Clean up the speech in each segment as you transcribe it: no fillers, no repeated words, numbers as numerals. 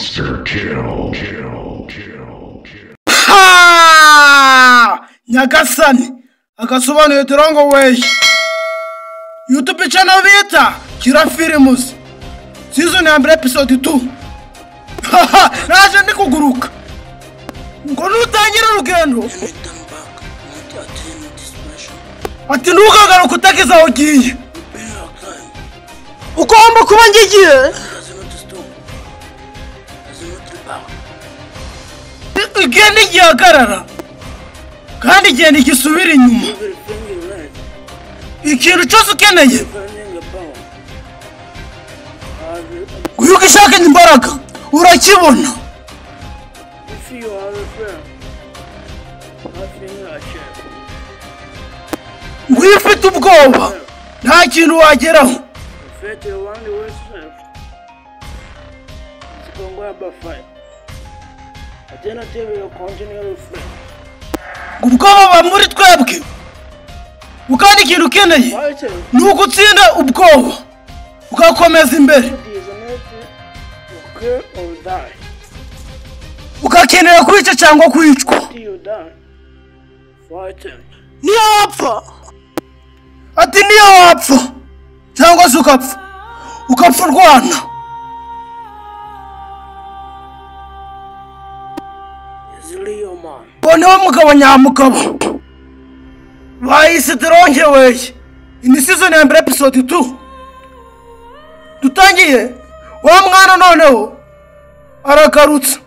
Monster kill. Ha! Nyagasani agasobanuye Drongo way. YouTube channel bita Kira Films. Season number episode 2. Haha, naje ndikuguruka. Ngo nutangira urugendo. Ati ntukagaruka utagize aho ugiye. Ugomba kuba ngigiye. Igenda igihagarara kandi igenda igisubira inyuma. Ikintu cyose ukeneye uyuka ishaka imbaraga urakibona. Wifite ubwoba nta kintu wageraho. Ubwoba muri twebwe ukandi ikintu ukeneye ni ugutsinda ubwoba ugakomeza imbere ugakenera kwica cyangwa kwicwa. Niyo wapfa ati niyo wapfa cyangwa se ukapfa urwana. Boneho mugabo nyamugabo bahise Drongo way. Ini season number episode 2 dutangiye wa mwana noneho arakarutsa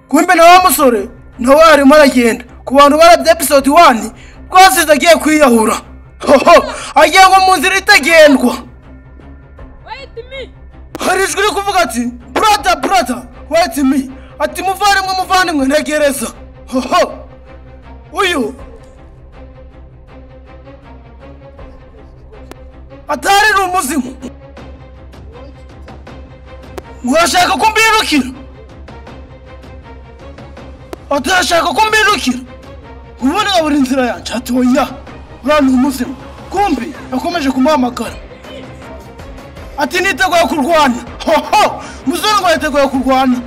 kumbe na wa musore nawe arimo aragenda ku bantu barabye episode 1 rwasize agiye kwiyahura. Agiye ngo mu nzira itagendwa. Hari ijwi riri kuvuga ati brother wait me ati muvandimwe ntegereza. Uyu atari n'umuzimu. Urashaka kumbirukira? Atashaka kumbirukira? Ubona aburi inzira yanjye ati oya uriya ni umuzimu. Kumbi yakomeje kumuhamagara ati niteguye kurwana. Muzungu yiteguye kurwana.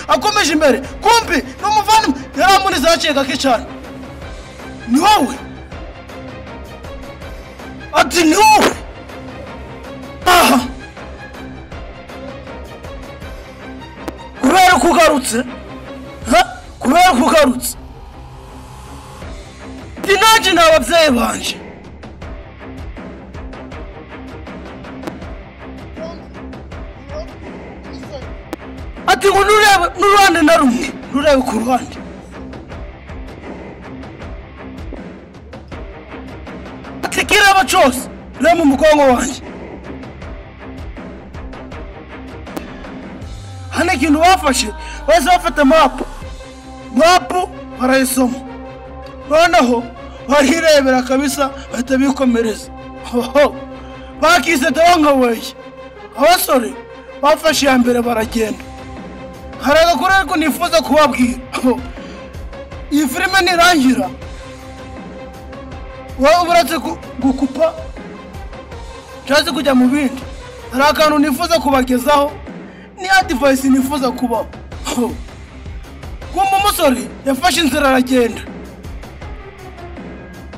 Akomeje imbere kumbi n'umuvandimwe yaramuniza aceka ke cyane. Ni wowe ati ni wowe. Kubera kugarutse dinaje n'ababyeyi banje ati ngo nurebe n'uruhande na rumwe nurebe ku ruhande. Ati kiraba cyose reba mu mugongo wanjye. Hano ikintu bafashe bahise bafata mapu barayisoma noneho barirebera kabisa bahita bikomereza. Bakise Drongo way. Abasore bafashe ya mbere baragenda. Haraga kuri ko nifuza kubabwira iyi filime nirangira wowe uratse gukupa cyase kujya mu bindi. Hari akantu nifuza kubagezaho ni advice nifuza kuba. Kumba umusore yafashe inzira aragenda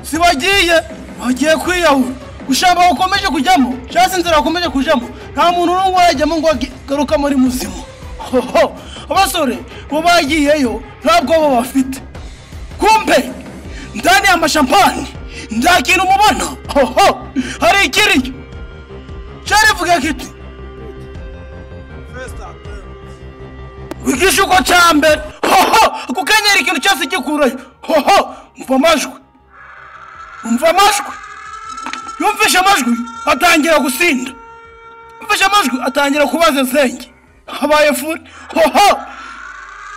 si bagiye kwiyahura. Ushamba ukomeje kujyamo cyase inzira ukomeje kujyamo nta muntu n'umwe yajyamo ngo garuka muri muzima. Abasore bo bagiyeyo ntabwo bo bafite. Kumbe ndani ya mashampani ndakintu mubona hari ikiriyo cyarivuga kiti wigisha uko cyambere kukenyera ikintu cyose gikurayo. Umva amajwi yumvisha amajwi atangira gusinda. Yumvisha amajwi atangira kubaza zenge habaye furi.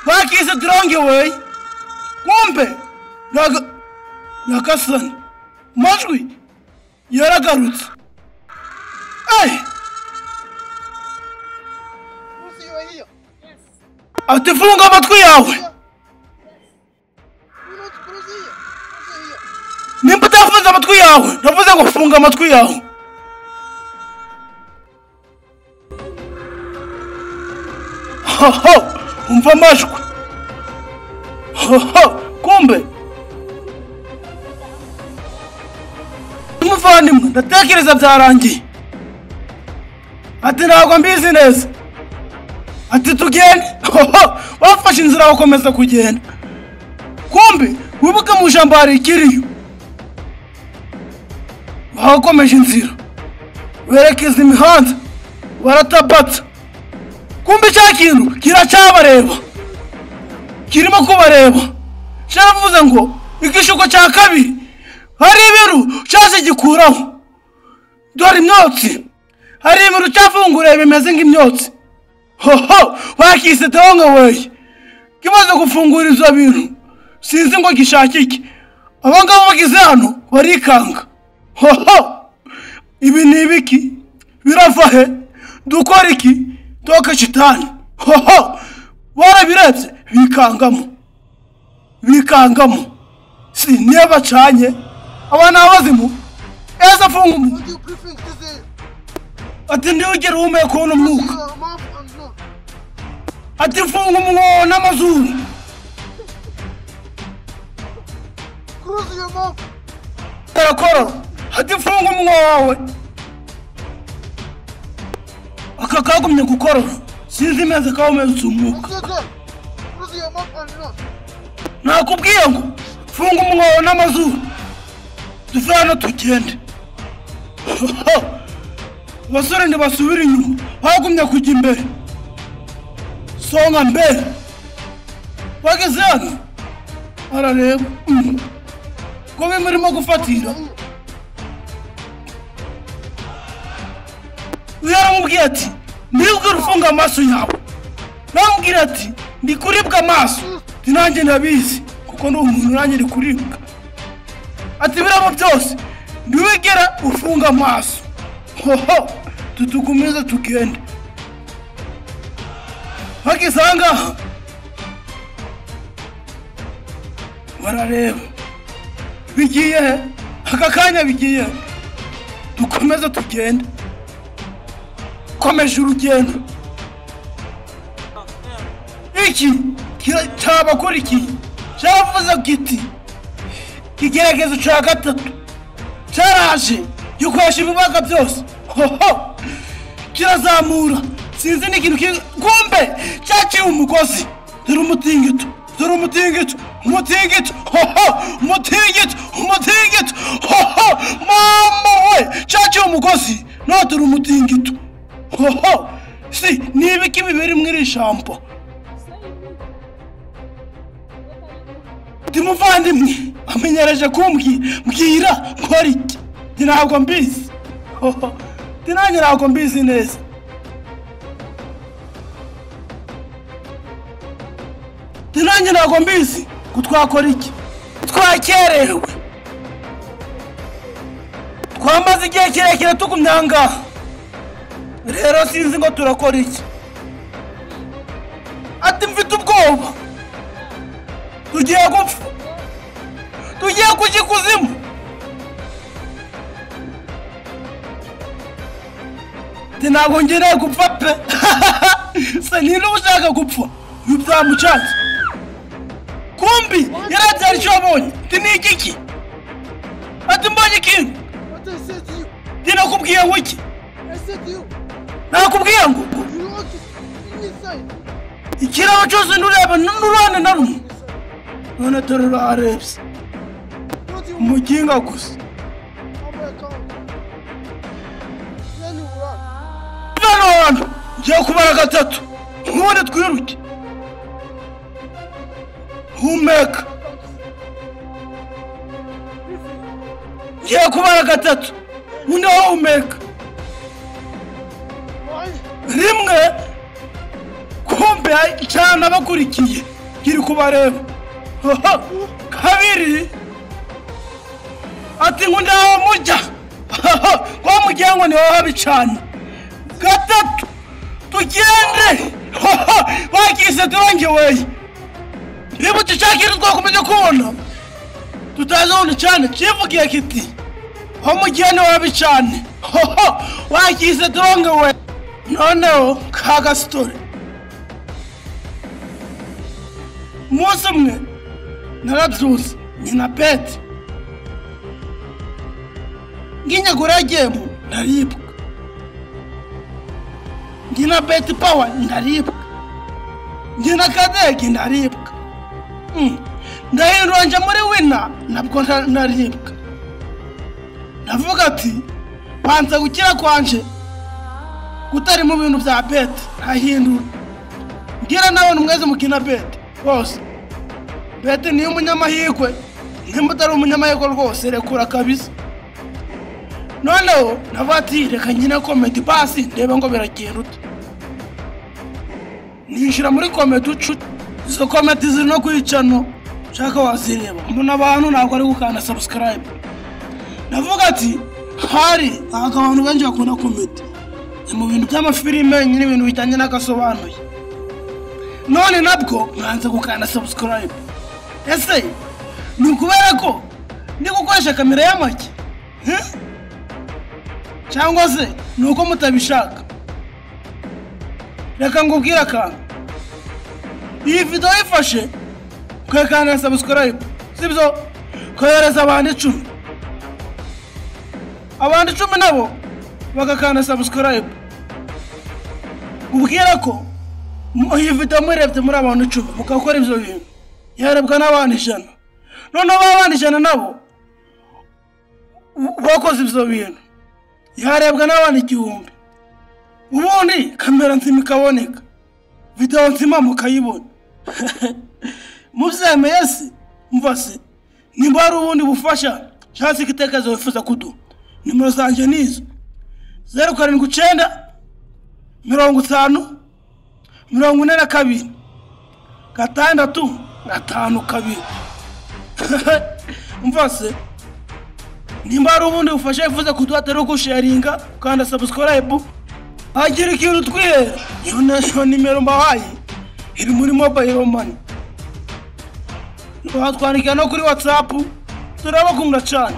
Bakise Drongo way. Kumbe Nyagasani amajwi yaragarutse. Ati funga amatwi yawe. Nimba utafunze amatwi yawe navuze ngo funga amatwi yawe. Hoho, umva amajwi. Hoho, kumbe umuvandimwe ndatekereza byarangiye. Ati ntabwo mbizi neza. Ati tugende. Hoho, wafashe inzira wakomeza kugenda. Kumbe wibuke mu jambo hari ikiriyo. Bakomeje inzira berekeza imihanda baratabatsa. Kumbe cya kintu kiracyabareba, kirimo kubareba. Cyavuze ngo igishuko cya kabiri hari ibiru cyaje gikuraho. Dore imyotsi, hari ibiru cyafungura bimeze nk'imyotsi. Hoho, wakise tonga we kimaze gufungura izo bintu sinzi ngo gishakike. Abangabo bagize hano barikanga. Hoho, ibi ni ibiki? Birava he? Dukora iki? Toka shitani. Hoho, warabirebye bikangamo. Si niyo bacanye abana abazimu eza fungu. Ati ndiyo ugera uhumeka uno mwuka. Ati funga umunwa n'amazuru. Koro, ati funga umunwa wawe. Aka kagumye gukorora sinzi meze kaho umeze umwuka. Nakubwiye ngo funga umunwa wawe n'amazuru tuve hano tugende. Basore ntibasubira inyuma bagumye kujya imbere. Songa mbere bageze hano arareba ko bimurimo gufatira. Yaramubwiye ati ndibwira ufunga amaso yawe. Namubwira ati ndi kuribwa amaso. Nanjye ndabizi kuko ndi umuntu nanjye ndi kuribwa. Ati biramo byose ndiwegera ufunga amaso. Hoho, tutugumize tugende. Bakisanga barareba bigiye aka kanya bigiye. Dukomeze tugende. Komeje urugendo. Iki cyabakora iki? Cyavuze giti kigeragezo cya gatatu cyaraje yukwasha ibibaga byose. Hoho, kirazamura sinzi n'ikintu kumbe cyaciye umugozi. Dore umutingito. Hoho, umutingito. Hoho, mama we cyaciye umugozi no dore umutingito. Hoho, si nibiki bibiri mwiri shampo. Timuvandimwe amenyereje kumbwira nkora iki? Ntabwo mbizi. Hoho, nanjye ntabwo mbizi neza. Nanjye ntabwo mbizi kutwakora iki. Twakerewe. Twamaze igihe kirekire tugumye ahangaha. Rero sinzi ngo turakora iki. Ati mfite ubwoba. Tugiye gupfa. Tugiye kujya ikuzimu. Ntabwo ngiye gupfa pe. Se ni n'ushaka gupfa. Byamucanze. Kumbi yarabyari cyo abonye. Ni iki? Ati mbonye ikintu. Nakubwiye ngo iki? Nakubwiye ngo ikirabo cyose ndureba n'urane na rumwe. None terura arebye. Umuginga gusa. None ngiye kubara gatatu. None twiruke. Humeka. Ngiye kubara gatatu. Undi humeka. Rimwe kumbe cyane bakurikiye kiri kubareba. Kabiri ati ngo ndaho mujya. Kwa mujyango ni wawe bicana. Gatatu tugende. Bakise turongewe. Niba tucyakira twakomeje kubona tutazona cyane kivugiye kiti ho mujyane wawe cyane. Wakise turongewe. Noneho kaga story umunsi umwe narabyuze nyina Beti nginyagura yagiyemo ndaribwa ngina Beti Power ndaribwa ngina Kadege ndaribwa ndahindura nje muri Wina nabwo ndaribwa navuga ati banza gukira kwanje kutari mu bintu bya Beti ahindura ngira nabona umweze mukina Beti bose Beti ni umunyamahirwe nimutari umunyamahirwe rwose rekura kabisa noneho navati reka nyina comedy basi ndebe ngo biragenda ute ninjira muri comedy ucu izo comedy ziri no kwicano shaka wazireba mbona abantu ntabwo ari gukanda subscribe navuga ati hari abantu benshi bakunda comedy mu bintu by'amafilime nyine ibintu bijyanye n'agasobanuye none nabwo mwanze gukanda subscribe ese ni kubera ko ndi gukoresha kamera y'amake cyangwa se nuko mutabishaka reka ngubwira ka iyi video ifashe kwekana subscribe sibyo kohereza abantu 10 abantu 10 nabo bagakana subscribe ubwira ko iyi video murebye muri abantu 10 mukakora ibyo bintu yarebwa n'abantu 100 none abantu 100 nabo bakoze ibyo bintu yarebwa n'abantu 1000 ubundi kamera nzima ikaboneka video nzima mukayibona mubyemeye se mvase nimba ari ubundi bufasha cyangwa igitekerezo wifuza kudu nimero zanje nizo 079 50 42 gatandatu 52 mvase nimba ari ubundi bufasha wifuza kudu atari ko sharinga kandi subscribe agira ikintu twihera iyo nimero mbahaye iri muri mobile money twandikira no kuri WhatsApp turabakunda cyane.